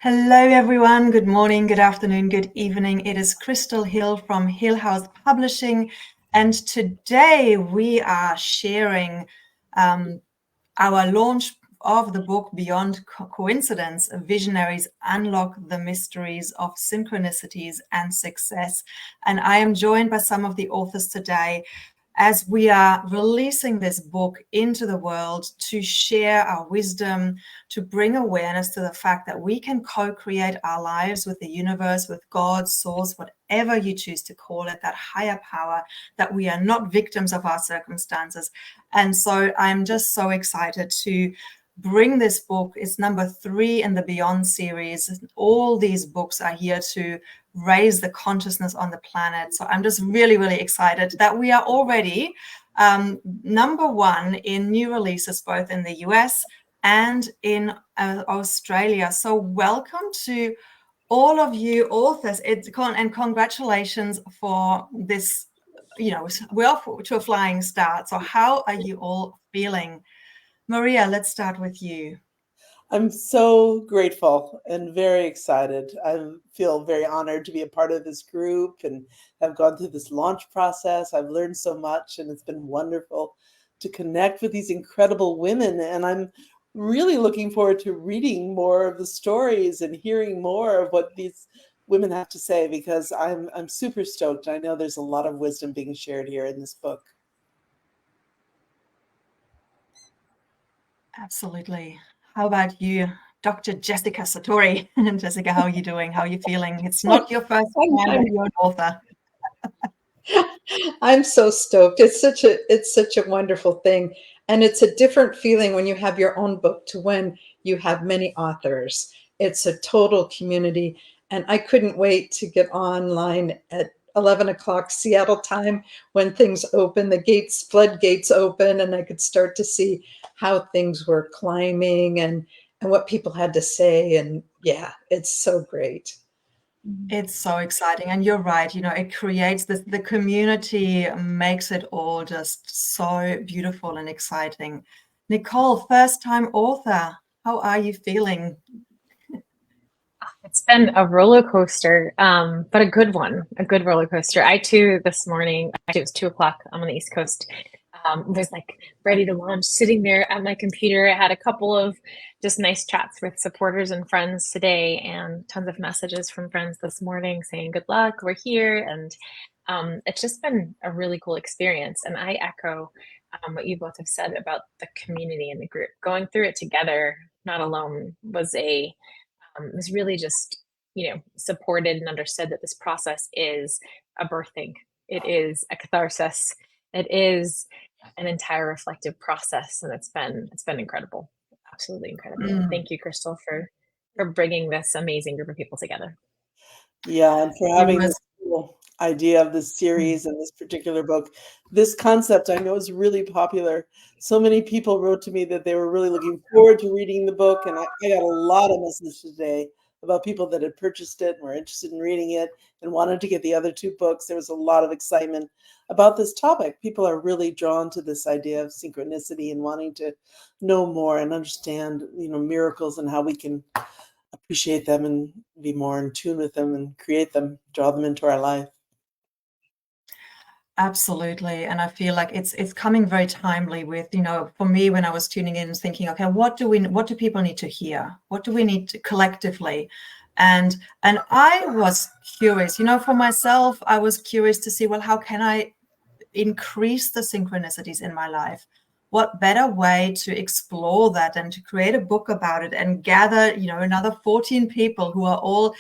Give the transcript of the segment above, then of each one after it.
Hello, everyone. Good morning, good afternoon, good evening. It is Crystal Hill from Hill House Publishing, and today we are sharing our launch of the book Beyond Coincidence, Visionaries Unlock the Mysteries of Synchronicities and Success. And I am joined by some of the authors today as we are releasing this book into the world to share our wisdom, to bring awareness to the fact that we can co-create our lives with the universe, with God, source, whatever you choose to call it, that higher power, that we are not victims of our circumstances. And so I'm just so excited to bring this book. It's number 3 in the Beyond series. All these books are here to raise the consciousness on the planet. So I'm just really, really excited that we are already number 1 in new releases, both in the US and in Australia. So welcome to all of you authors, and congratulations for this. We're off to a flying start. So how are you all feeling? Maria, let's start with you. I'm so grateful and very excited. I feel very honored to be a part of this group and have gone through this launch process. I've learned so much, and it's been wonderful to connect with these incredible women. And I'm really looking forward to reading more of the stories and hearing more of what these women have to say, because I'm super stoked. I know there's a lot of wisdom being shared here in this book. Absolutely. How about you, Dr. Jessica Satori? Jessica, how are you doing? How are you feeling? It's not your first time that you're an author. I'm so stoked. It's such a wonderful thing. And it's a different feeling when you have your own book to when you have many authors. It's a total community. And I couldn't wait to get online at 11 o'clock Seattle time when things open, the floodgates open, and I could start to see how things were climbing and what people had to say. And yeah, it's so great. It's so exciting. And you're right. It creates this, the community makes it all just so beautiful and exciting. Nicole, first time author. How are you feeling? It's been a roller coaster, but a good one, a good roller coaster. I too, this morning, actually it was 2 o'clock. I'm on the East Coast. Was like ready to launch, sitting there at my computer. I had a couple of just nice chats with supporters and friends today, and tons of messages from friends this morning saying, good luck, we're here. And it's just been a really cool experience. And I echo what you both have said about the community and the group. Going through it together, not alone, was really just, supported and understood that this process is a birthing. It is a catharsis. It is an entire reflective process, and it's been incredible, absolutely incredible. Thank you, Crystal, for bringing this amazing group of people together. Yeah, and for having this cool idea of this series and this particular book. This concept I know is really popular. So many people wrote to me that they were really looking forward to reading the book, and I got a lot of messages today about people that had purchased it and were interested in reading it and wanted to get the other 2 books. There was a lot of excitement about this topic. People are really drawn to this idea of synchronicity and wanting to know more and understand, miracles and how we can appreciate them and be more in tune with them and create them, draw them into our life. Absolutely. And I feel like it's coming very timely with, for me, when I was tuning in and thinking, okay, what do people need to hear? What do we need to collectively? And I was curious, for myself, I was curious to see, well, how can I increase the synchronicities in my life? What better way to explore that and to create a book about it and gather, another 14 people who are all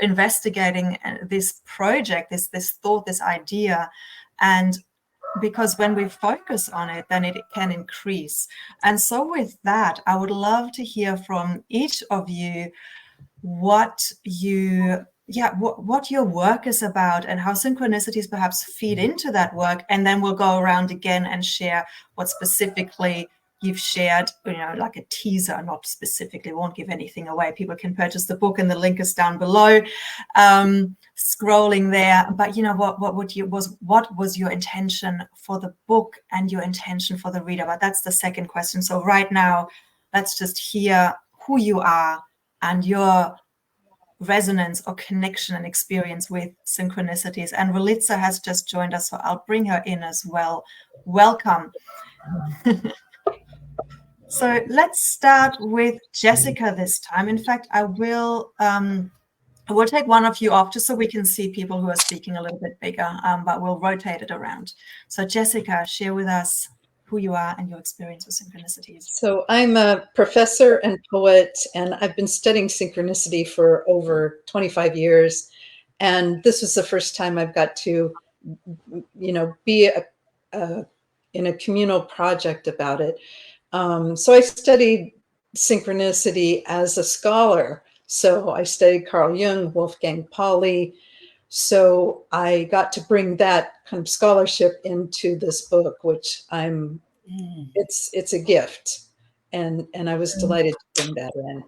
investigating this project, this thought, this idea. And because when we focus on it, then it can increase. And so with that, I would love to hear from each of you what your work is about and how synchronicities perhaps feed into that work. And then we'll go around again and share what specifically you've shared, like a teaser, not specifically, won't give anything away. People can purchase the book and the link is down below, scrolling there. But what was your intention for the book and your intention for the reader? But that's the second question. So right now, let's just hear who you are and your resonance or connection and experience with synchronicities. And Relitza has just joined us, so I'll bring her in as well. Welcome. So let's start with Jessica this time. In fact, I will take one of you off just so we can see people who are speaking a little bit bigger, but we'll rotate it around. So Jessica, share with us who you are and your experience with synchronicities. So I'm a professor and poet, and I've been studying synchronicity for over 25 years. And this was the first time I've got to, be in a communal project about it. So I studied synchronicity as a scholar. So I studied Carl Jung, Wolfgang Pauli. So I got to bring that kind of scholarship into this book, which it's a gift. And I was delighted to bring that in.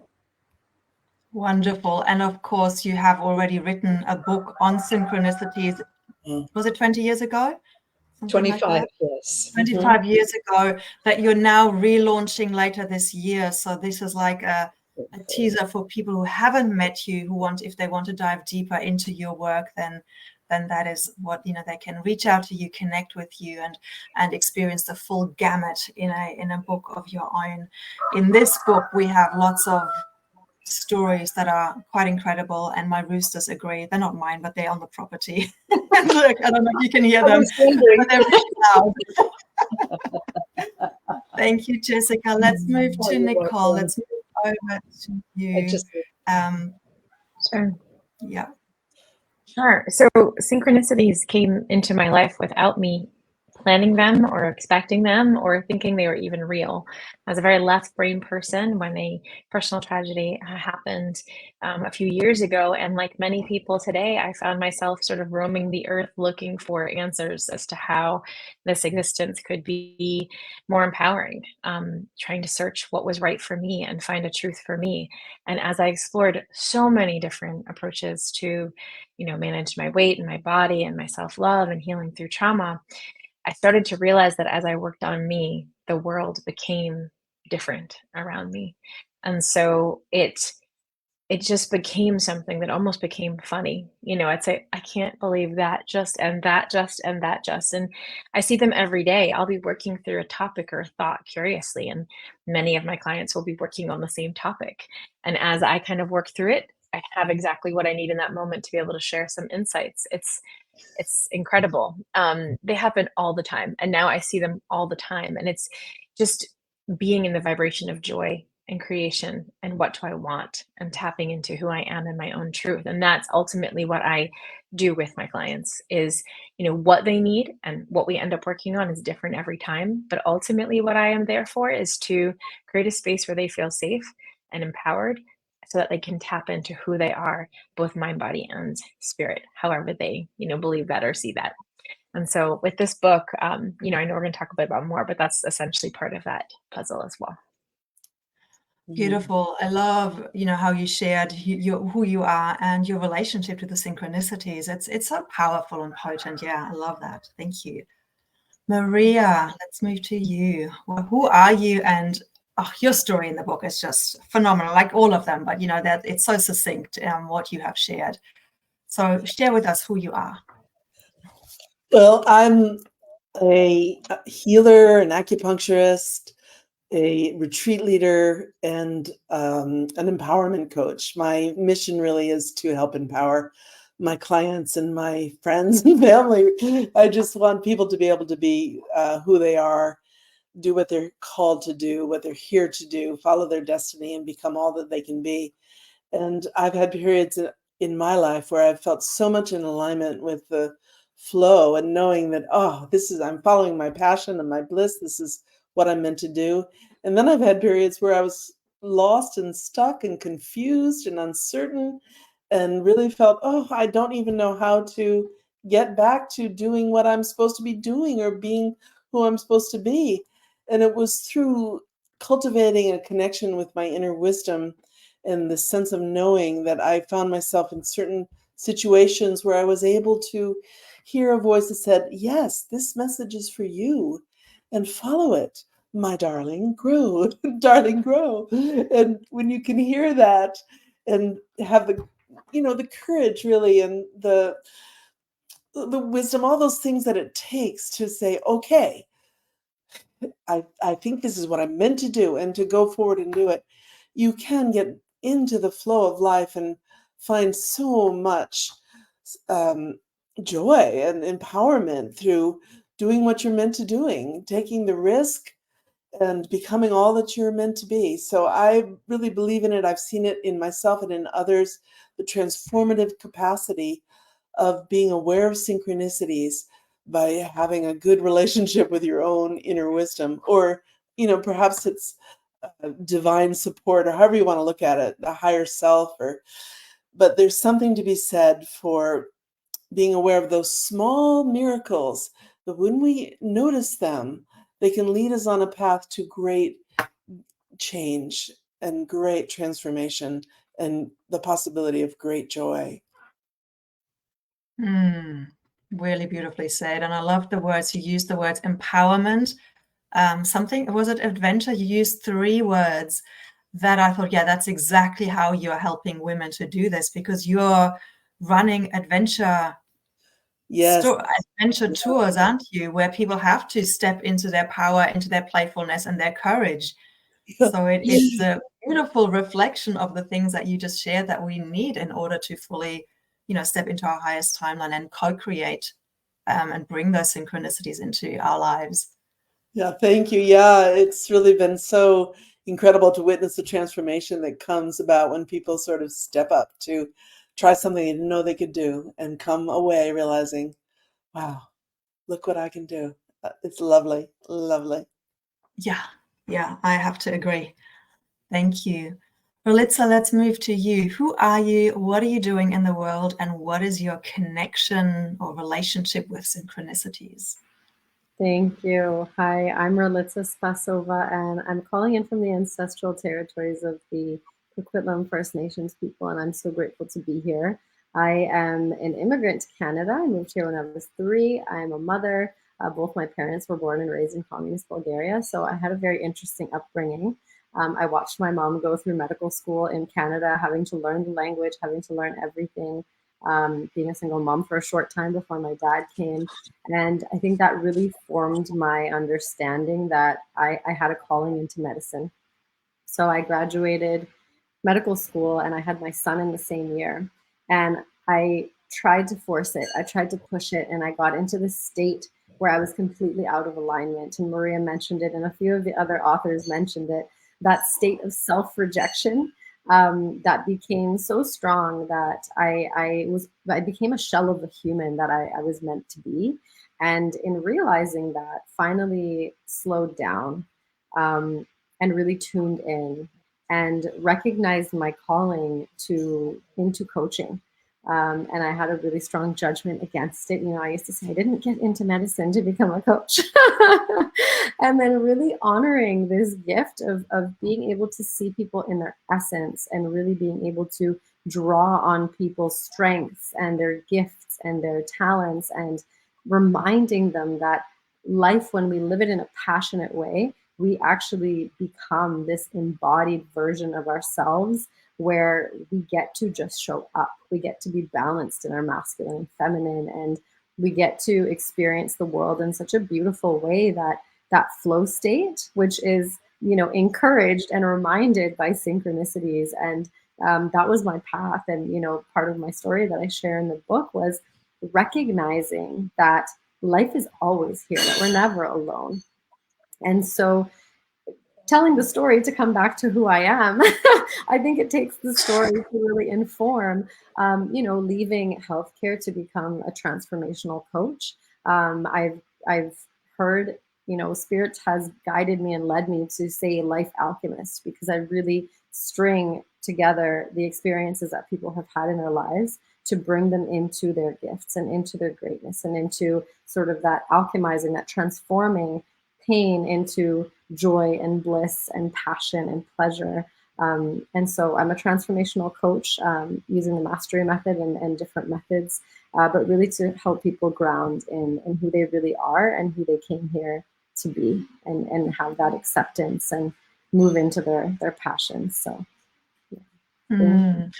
Wonderful. And of course, you have already written a book on synchronicities. Was it 20 years ago? 25, like yes. 25 years ago, that you're now relaunching later this year. So this is like a teaser for people who haven't met you, if they want to dive deeper into your work, then that is what, they can reach out to you, connect with you, and experience the full gamut in a book of your own. In this book, we have lots of stories that are quite incredible, and my roosters agree. They're not mine, but they're on the property. Look, I don't know if you can hear them, but they're really loud. Thank you, Jessica. Let's move to Nicole. Let's move over to you. Sure. Yeah. Sure. So synchronicities came into my life without me planning them or expecting them or thinking they were even real. I was a very left brain person when a personal tragedy happened a few years ago. And like many people today, I found myself sort of roaming the earth looking for answers as to how this existence could be more empowering, trying to search what was right for me and find a truth for me. And as I explored so many different approaches to, manage my weight and my body and my self-love and healing through trauma, I started to realize that as I worked on me, the world became different around me. And so it just became something that almost became funny. I'd say, I can't believe that just, and that just, and that just. And I see them every day. I'll be working through a topic or a thought curiously, and many of my clients will be working on the same topic. And as I kind of work through it, I have exactly what I need in that moment to be able to share some insights. It's incredible. They happen all the time. And now I see them all the time. And it's just being in the vibration of joy and creation and what do I want, and tapping into who I am and my own truth. And that's ultimately what I do with my clients is, what they need, and what we end up working on is different every time. But ultimately what I am there for is to create a space where they feel safe and empowered, so that they can tap into who they are, both mind, body, and spirit, however they, believe that or see that. And so with this book, I know we're going to talk a bit about more, but that's essentially part of that puzzle as well. Beautiful. I love, how you shared who you are and your relationship to the synchronicities. It's so powerful and potent. Yeah, I love that. Thank you. Maria, let's move to you. Well, who are you? And your story in the book is just phenomenal, like all of them, but that it's so succinct, what you have shared. So share with us who you are. Well, I'm a healer, an acupuncturist, a retreat leader, and an empowerment coach. My mission really is to help empower my clients and my friends and family. I just want people to be able to be who they are, do what they're called to do, what they're here to do, follow their destiny, and become all that they can be. And I've had periods in my life where I've felt so much in alignment with the flow and knowing that, I'm following my passion and my bliss. This is what I'm meant to do. And then I've had periods where I was lost and stuck and confused and uncertain, and really felt, I don't even know how to get back to doing what I'm supposed to be doing or being who I'm supposed to be. And it was through cultivating a connection with my inner wisdom and the sense of knowing that I found myself in certain situations where I was able to hear a voice that said, yes, this message is for you, and follow it, my darling, grow, darling, grow. And when you can hear that, and have the, the courage really, and the wisdom, all those things that it takes to say, okay, I think this is what I'm meant to do, and to go forward and do it. You can get into the flow of life and find so much um, joy and empowerment through doing what you're meant to doing, taking the risk and becoming all that you're meant to be. So I really believe in it. I've seen it in myself and in others, the transformative capacity of being aware of synchronicities by having a good relationship with your own inner wisdom, or perhaps it's divine support, or however you want to look at it, the higher self. But there's something to be said for being aware of those small miracles, that when we notice them, they can lead us on a path to great change and great transformation, and the possibility of great joy. Really beautifully said. And I love the words you used, the words empowerment. Was it adventure? You used 3 words that I thought, yeah, that's exactly how you're helping women to do this, because you're running adventure tours, aren't you, where people have to step into their power, into their playfulness and their courage. So it's a beautiful reflection of the things that you just shared that we need in order to fully, step into our highest timeline and co-create and bring those synchronicities into our lives. Yeah, thank you. Yeah, it's really been so incredible to witness the transformation that comes about when people sort of step up to try something they didn't know they could do and come away realizing, wow, look what I can do. It's lovely, lovely. Yeah, I have to agree. Thank you. Ralitza, let's move to you. Who are you? What are you doing in the world? And what is your connection or relationship with synchronicities? Thank you. Hi, I'm Ralitza Spasova, and I'm calling in from the ancestral territories of the Coquitlam First Nations people, and I'm so grateful to be here. I am an immigrant to Canada. I moved here when I was 3. I'm a mother. Both my parents were born and raised in communist Bulgaria, so I had a very interesting upbringing. I watched my mom go through medical school in Canada, having to learn the language, having to learn everything, being a single mom for a short time before my dad came. And I think that really formed my understanding that I had a calling into medicine. So I graduated medical school and I had my son in the same year. And I tried to force it. I tried to push it. And I got into this state where I was completely out of alignment. And Maria mentioned it, and a few of the other authors mentioned it, that state of self-rejection that became so strong that I became a shell of the human that I was meant to be. And in realizing that, finally slowed down and really tuned in and recognized my calling into coaching. And I had a really strong judgment against it. I used to say I didn't get into medicine to become a coach. And then really honoring this gift of being able to see people in their essence and really being able to draw on people's strengths and their gifts and their talents, and reminding them that life, when we live it in a passionate way, we actually become this embodied version of ourselves where we get to just show up. We get to be balanced in our masculine and feminine, and we get to experience the world in such a beautiful way that flow state, which is, encouraged and reminded by synchronicities. And that was my path. And, part of my story that I share in the book was recognizing that life is always here, that we're never alone. And so telling the story, to come back to who I am, I think it takes the story to really inform, leaving healthcare to become a transformational coach. I've heard, Spirit has guided me and led me to say life alchemist, because I really string together the experiences that people have had in their lives to bring them into their gifts and into their greatness, and into sort of that alchemizing, that transforming pain into joy and bliss and passion and pleasure. And so I'm a transformational coach using the mastery method and different methods, but really to help people ground in who they really are and who they came here to be, and have that acceptance and move into their passions. So yeah. Mm.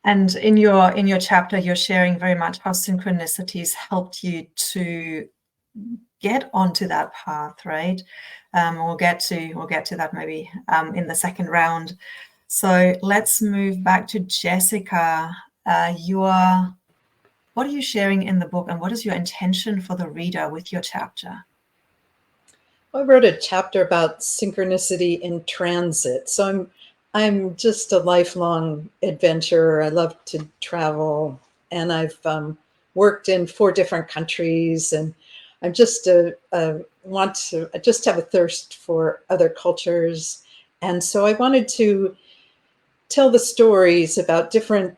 And in your chapter, you're sharing very much how synchronicities helped you to get onto that path, right? We'll get to that maybe in the second round. So let's move back to Jessica. What are you sharing in the book, and what is your intention for the reader with your chapter? I wrote a chapter about synchronicity in transit. So I'm just a lifelong adventurer. I love to travel, and I've worked in 4 different countries, and I'm just I just have a thirst for other cultures. And so I wanted to tell the stories about different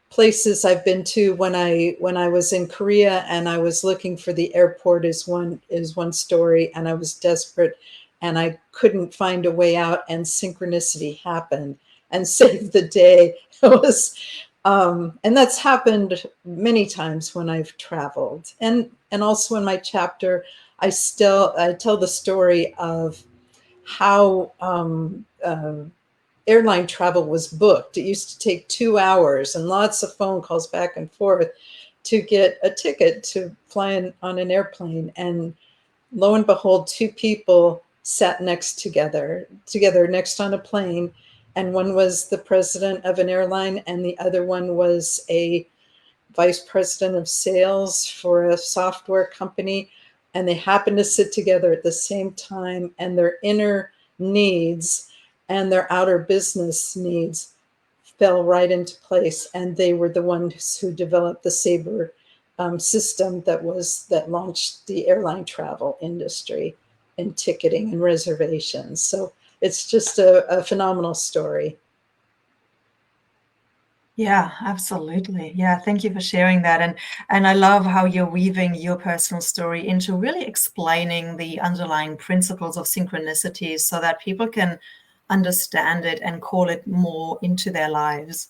places I've been to. When I was in Korea and I was looking for the airport is one story, and I was desperate and I couldn't find a way out, and synchronicity happened and saved the day. It was and that's happened many times when I've traveled. And also in my chapter, I tell the story of how airline travel was booked. It used to take 2 hours and lots of phone calls back and forth to get a ticket to fly on an airplane. And lo and behold, 2 people sat together next on a plane. And one was the president of an airline, and the other one was a vice president of sales for a software company. And they happened to sit together at the same time, and their inner needs and their outer business needs fell right into place. And they were the ones who developed the Sabre system that launched the airline travel industry and ticketing and reservations. So it's just a phenomenal story. Yeah, absolutely. Yeah, thank you for sharing that. And I love how you're weaving your personal story into really explaining the underlying principles of synchronicities so that people can understand it and call it more into their lives.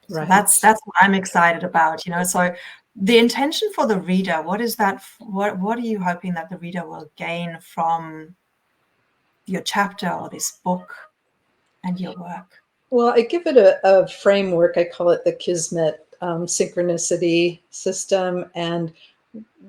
Right. So that's what I'm excited about, you know. So the intention for the reader, what is that? What are you hoping that the reader will gain from your chapter or this book and your work? Well, I give it a framework. I call it the Kismet synchronicity system. And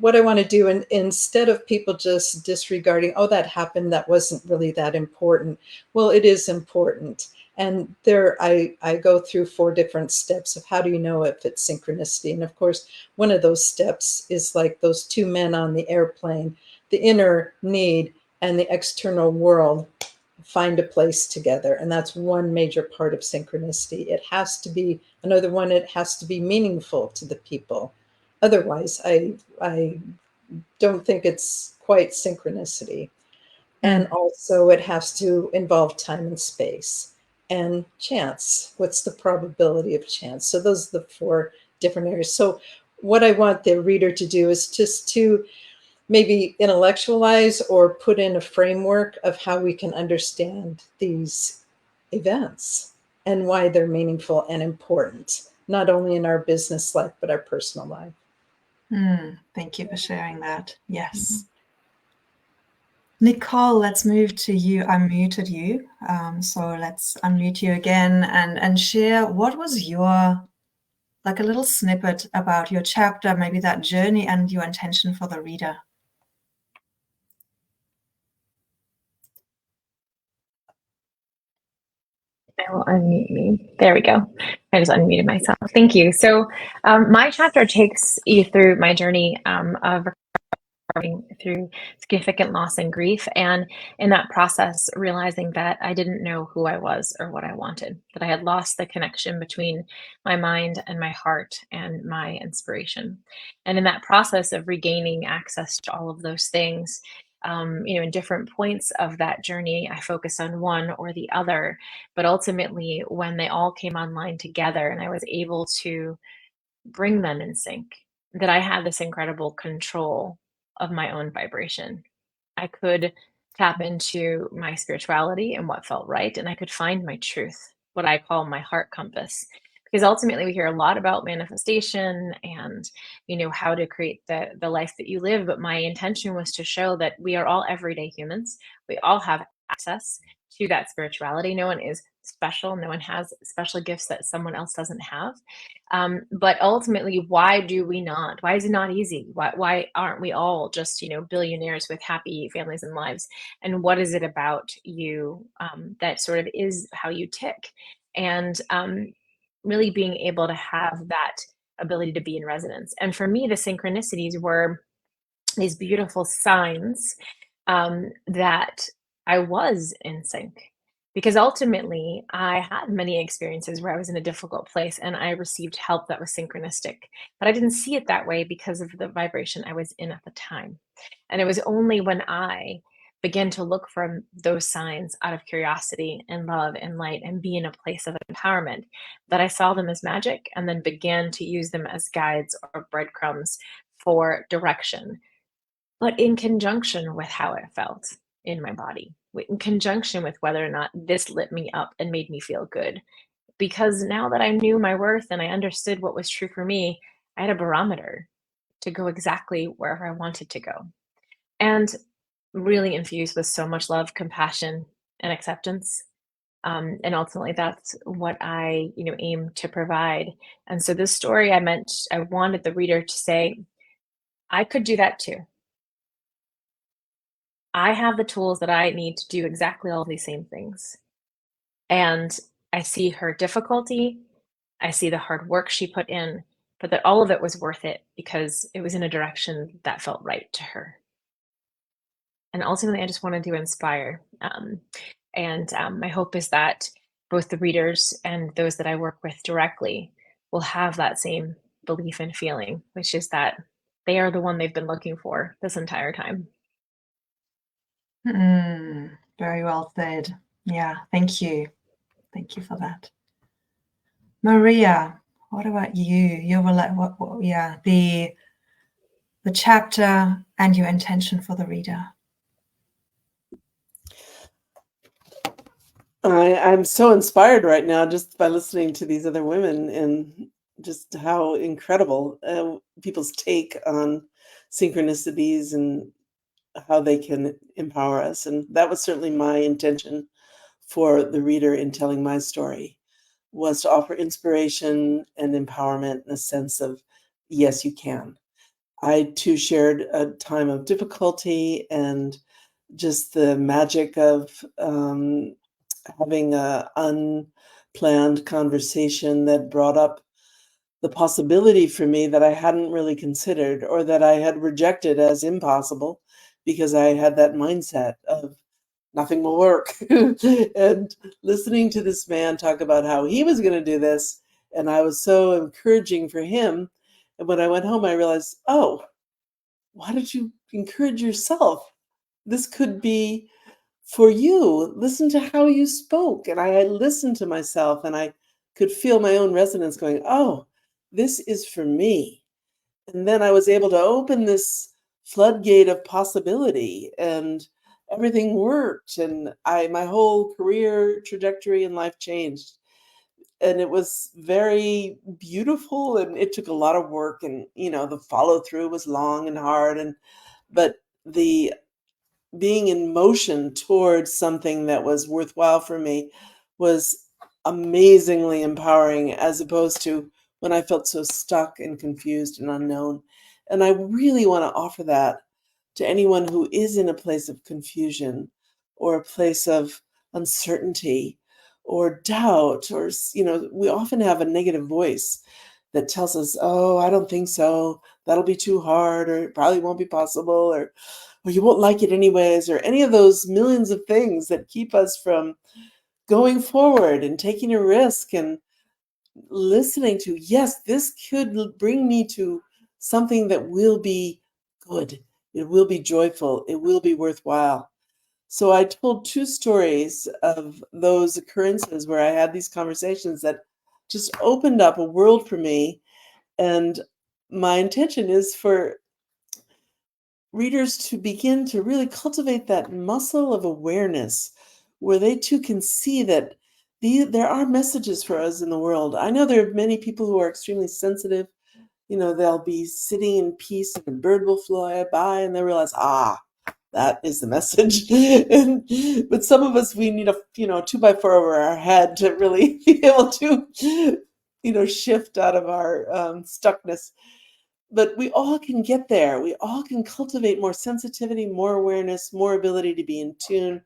what I want to do, instead of people just disregarding, oh, that happened, that wasn't really that important. Well, it is important. And I go through 4 different steps of how do you know if it's synchronicity. And of course, one of those steps is like those 2 men on the airplane, the inner need and the external world find a place together. And that's one major part of synchronicity. It has to be another one. It has to be meaningful to the people. Otherwise, I don't think it's quite synchronicity. And also it has to involve time and space and chance. What's the probability of chance? So those are the 4 different areas. So what I want the reader to do is just to maybe intellectualize or put in a framework of how we can understand these events and why they're meaningful and important, not only in our business life, but our personal life. Thank you for sharing that. Yes. Nicole, let's move to you. I muted you. So let's unmute you again and share what was your, like a little snippet about your chapter, maybe that journey and your intention for the reader. I will unmute me. There we go. I just unmuted myself. Thank you. So my chapter takes you through my journey of recovering through significant loss and grief. And in that process, realizing that I didn't know who I was or what I wanted, that I had lost the connection between my mind and my heart and my inspiration. And in that process of regaining access to all of those things, in different points of that journey, I focused on one or the other. But ultimately, when they all came online together and I was able to bring them in sync, that I had this incredible control of my own vibration. I could tap into my spirituality and what felt right, and I could find my truth, what I call my heart compass. Because ultimately, we hear a lot about manifestation and how to create the life that you live. But my intention was to show that we are all everyday humans. We all have access to that spirituality. No one is special. No one has special gifts that someone else doesn't have. But ultimately, why do we not? Why is it not easy? Why aren't we all just, billionaires with happy families and lives? And what is it about you that sort of is how you tick? And really being able to have that ability to be in resonance. And for me, the synchronicities were these beautiful signs that I was in sync. Because ultimately, I had many experiences where I was in a difficult place and I received help that was synchronistic. But I didn't see it that way because of the vibration I was in at the time. And it was only when I began to look for those signs out of curiosity and love and light and be in a place of empowerment that I saw them as magic and then began to use them as guides or breadcrumbs for direction, but in conjunction with how it felt in my body, in conjunction with whether or not this lit me up and made me feel good. Because now that I knew my worth and I understood what was true for me, I had a barometer to go exactly wherever I wanted to go. And really infused with so much love, compassion, and acceptance. And ultimately, that's what I, aim to provide. And so this story, I wanted the reader to say, I could do that too. I have the tools that I need to do exactly all of these same things. And I see her difficulty. I see the hard work she put in, but that all of it was worth it because it was in a direction that felt right to her. And ultimately, I just wanted to inspire. My hope is that both the readers and those that I work with directly will have that same belief and feeling, which is that they are the one they've been looking for this entire time. Very well said. Yeah, thank you. Thank you for that. Maria, what about you? The chapter and your intention for the reader. I'm so inspired right now just by listening to these other women and just how incredible people's take on synchronicities and how they can empower us. And that was certainly my intention for the reader in telling my story, was to offer inspiration and empowerment in a sense of, yes, you can. I too shared a time of difficulty and just the magic of having a unplanned conversation that brought up the possibility for me that I hadn't really considered or that I had rejected as impossible because I had that mindset of nothing will work. And listening to this man talk about how he was going to do this, and I was so encouraging for him. And when I went home, I realized, oh, why don't you encourage yourself? This could be for you. Listen to how you spoke. And I listened to myself and I could feel my own resonance going, oh, this is for me. And then I was able to open this floodgate of possibility and everything worked. And my whole career trajectory in life changed. And it was very beautiful and it took a lot of work. And, the follow through was long and hard. But the being in motion towards something that was worthwhile for me was amazingly empowering, as opposed to when I felt so stuck and confused and unknown. And I really want to offer that to anyone who is in a place of confusion or a place of uncertainty or doubt, or, we often have a negative voice that tells us, oh, I don't think so. That'll be too hard, or it probably won't be possible, or you won't like it anyways, or any of those millions of things that keep us from going forward and taking a risk and listening to, yes, this could bring me to something that will be good. It will be joyful. It will be worthwhile. So I told 2 stories of those occurrences where I had these conversations that just opened up a world for me. And my intention is for readers to begin to really cultivate that muscle of awareness where they too can see that there are messages for us in the world. I know there are many people who are extremely sensitive. They'll be sitting in peace and a bird will fly by and they realize, That is the message. But some of us, we need a 2x4 over our head to really be able to shift out of our stuckness. But we all can get there. We all can cultivate more sensitivity, more awareness, more ability to be in tune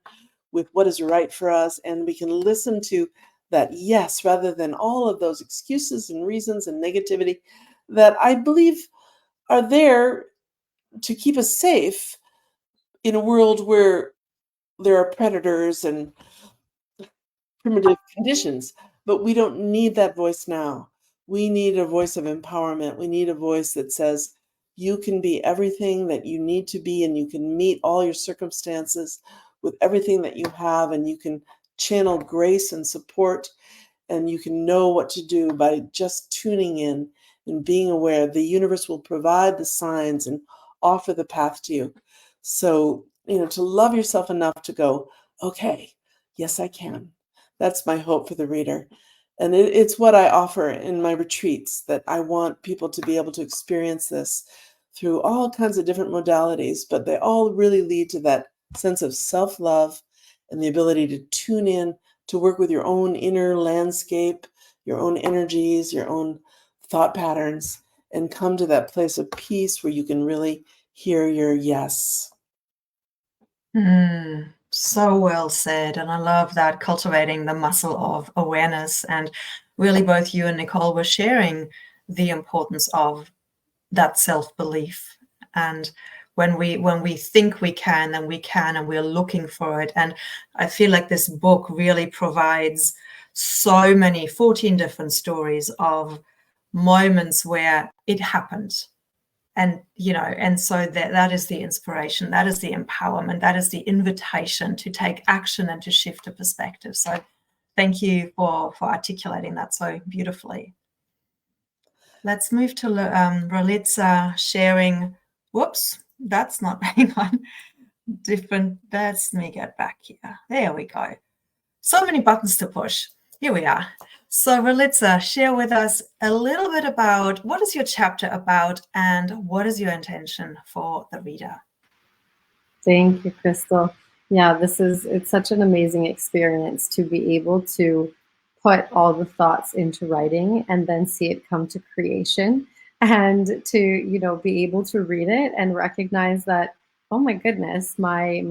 with what is right for us. And we can listen to that yes, rather than all of those excuses and reasons and negativity that I believe are there to keep us safe in a world where there are predators and primitive conditions. But we don't need that voice now. We need a voice of empowerment. We need a voice that says, you can be everything that you need to be, and you can meet all your circumstances with everything that you have, and you can channel grace and support, and you can know what to do by just tuning in and being aware. The universe will provide the signs and offer the path to you. So, to love yourself enough to go, okay, yes, I can. That's my hope for the reader. And it's what I offer in my retreats, that I want people to be able to experience this through all kinds of different modalities, but they all really lead to that sense of self-love and the ability to tune in, to work with your own inner landscape, your own energies, your own thought patterns, and come to that place of peace where you can really hear your yes. So well said. And I love that, cultivating the muscle of awareness. And really, both you and Nicole were sharing the importance of that self-belief. And when we think we can, then we can, and we're looking for it. And I feel like this book really provides so many 14 different stories of moments where it happened. And and so that is the inspiration, that is the empowerment, that is the invitation to take action and to shift a perspective. So thank you for articulating that so beautifully. Let's move to Ralitza sharing. Whoops, that's not, hang on, different. Let me get back here. There we go. So many buttons to push. Here we are. So Ralitza, share with us a little bit about what is your chapter about and what is your intention for the reader? Thank you, Crystal. Yeah, it's such an amazing experience to be able to put all the thoughts into writing and then see it come to creation, and to, be able to read it and recognize that, oh my goodness, my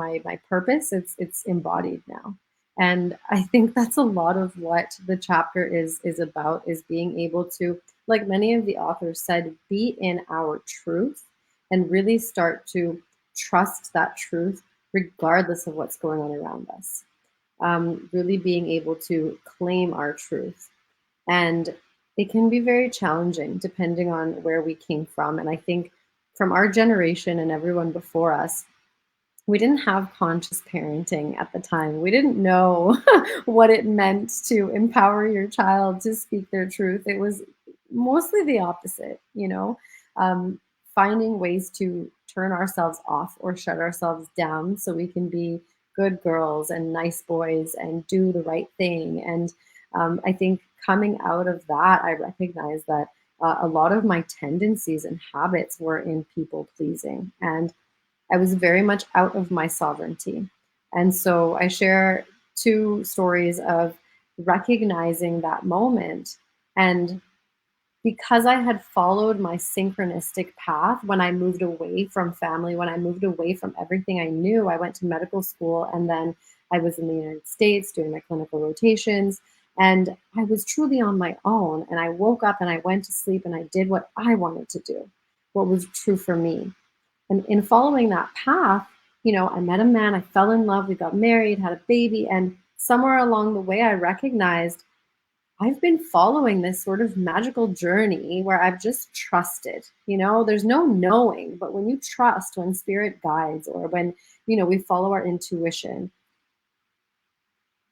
purpose, it's embodied now. And I think that's a lot of what the chapter is about, is being able to, like many of the authors said, be in our truth and really start to trust that truth regardless of what's going on around us. Really being able to claim our truth. And it can be very challenging depending on where we came from. And I think from our generation and everyone before us, we didn't have conscious parenting at the time. We didn't know what it meant to empower your child to speak their truth. It was mostly the opposite, finding ways to turn ourselves off or shut ourselves down so we can be good girls and nice boys and do the right thing. And I think coming out of that, I recognize that a lot of my tendencies and habits were in people pleasing, and I was very much out of my sovereignty. And so I share 2 stories of recognizing that moment. And because I had followed my synchronistic path when I moved away from family, when I moved away from everything I knew, I went to medical school, and then I was in the United States doing my clinical rotations, and I was truly on my own. And I woke up and I went to sleep and I did what I wanted to do, what was true for me. And in following that path, I met a man, I fell in love, we got married, had a baby, and somewhere along the way, I recognized I've been following this sort of magical journey where I've just trusted. There's no knowing, but when you trust, when spirit guides, or when, we follow our intuition,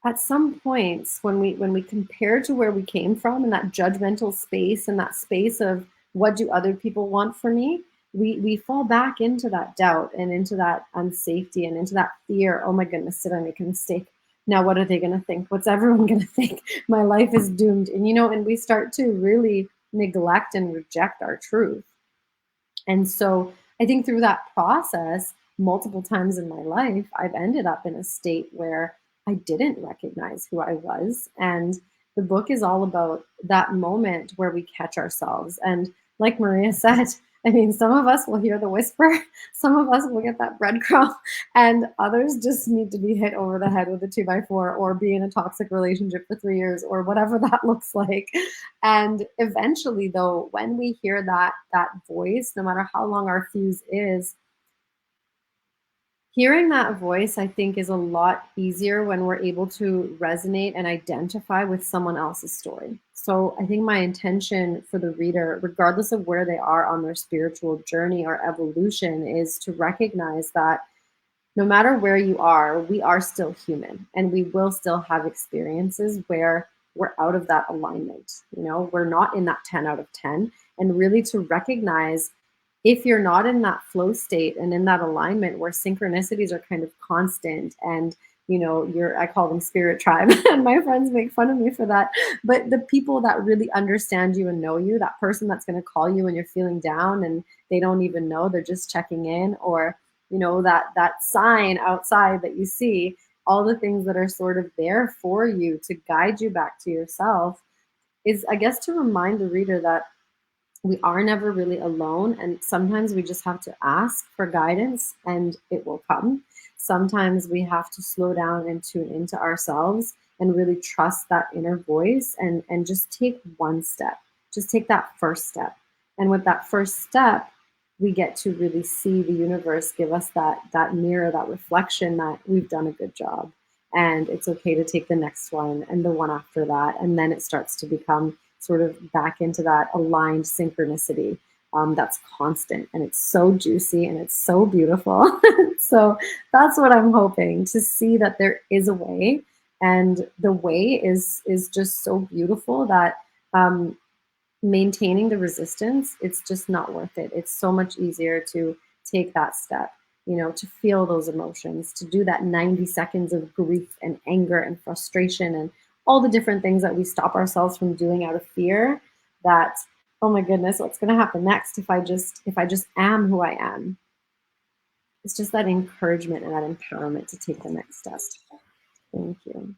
at some points when we compare to where we came from in that judgmental space and that space of what do other people want for me, we fall back into that doubt and into that unsafety and into that fear. Oh my goodness, did I make a mistake? Now what are they going to think? What's everyone going to think? My life is doomed. And and we start to really neglect and reject our truth. And so I think through that process, multiple times in my life, I've ended up in a state where I didn't recognize who I was. And the book is all about that moment where we catch ourselves. And like Maria said, I mean, some of us will hear the whisper, some of us will get that breadcrumb, and others just need to be hit over the head with a 2x4 or be in a toxic relationship for 3 years or whatever that looks like. And eventually, though, when we hear that voice, no matter how long our fuse is, hearing that voice, I think, is a lot easier when we're able to resonate and identify with someone else's story. So I think my intention for the reader, regardless of where they are on their spiritual journey or evolution, is to recognize that no matter where you are, we are still human, and we will still have experiences where we're out of that alignment. You know, we're not in that 10 out of 10, and really to recognize if you're not in that flow state and in that alignment where synchronicities are kind of constant, and you know, I call them spirit tribe, and my friends make fun of me for that, but the people that really understand you and know you, that person that's going to call you when you're feeling down and they don't even know, they're just checking in, or you know, that sign outside that you see, all the things that are sort of there for you to guide you back to yourself, is, I guess, to remind the reader that we are never really alone, and sometimes we just have to ask for guidance and it will come. Sometimes we have to slow down and tune into ourselves and really trust that inner voice and just take one step. Just take that first step. And with that first step, we get to really see the universe give us that mirror, that reflection that we've done a good job. And it's okay to take the next one and the one after that. And then it starts to become sort of back into that aligned synchronicity that's constant, and it's so juicy and it's so beautiful. So that's what I'm hoping to see, that there is a way, and the way is just so beautiful that maintaining the resistance, it's just not worth it. It's so much easier to take that step, you know, to feel those emotions, to do that 90 seconds of grief and anger and frustration and all the different things that we stop ourselves from doing out of fear, that, oh my goodness, what's going to happen next if I just am who I am? It's just that encouragement and that empowerment to take the next step. Thank you.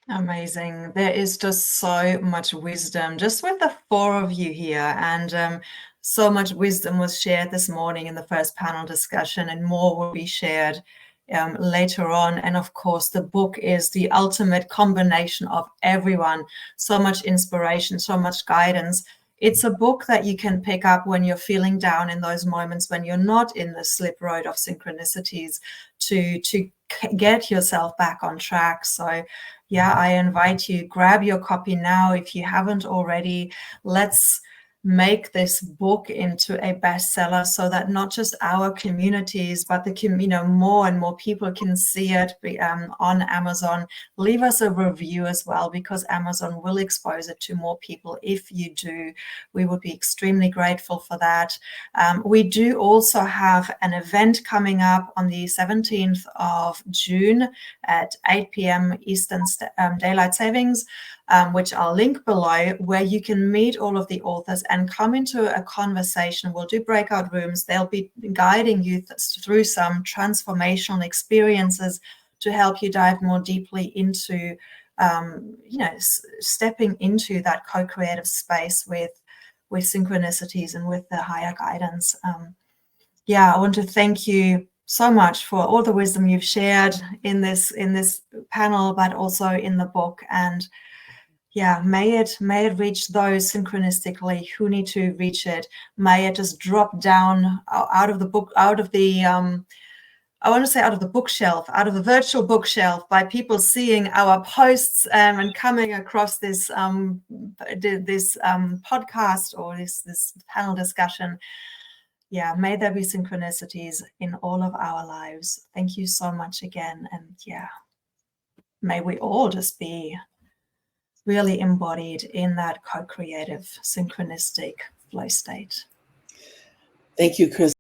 Amazing. There is just so much wisdom just with the four of you here, and so much wisdom was shared this morning in the first panel discussion, and more will be shared later on. And of course, the book is the ultimate combination of everyone. So much inspiration, so much guidance. It's a book that you can pick up when you're feeling down, in those moments when you're not in the slip road of synchronicities, to get yourself back on track. So yeah, I invite you, grab your copy now if you haven't already. Let's make this book into a bestseller so that not just our communities, but more and more people can see it on Amazon. Leave us a review as well, because Amazon will expose it to more people if you do. We would be extremely grateful for that. We do also have an event coming up on the 17th of June at 8 p.m. Eastern Daylight Savings, which I'll link below, where you can meet all of the authors and come into a conversation. We'll do breakout rooms. They'll be guiding you through some transformational experiences to help you dive more deeply into, stepping into that co-creative space with synchronicities and with the higher guidance. I want to thank you so much for all the wisdom you've shared in this panel, but also in the book. And may it reach those synchronistically who need to reach it. May it just drop down out of the book, out of the bookshelf, out of the virtual bookshelf, by people seeing our posts and coming across this podcast or this panel discussion. May there be synchronicities in all of our lives. Thank you so much again. And may we all just be really embodied in that co-creative synchronistic flow state. Thank you, Chris.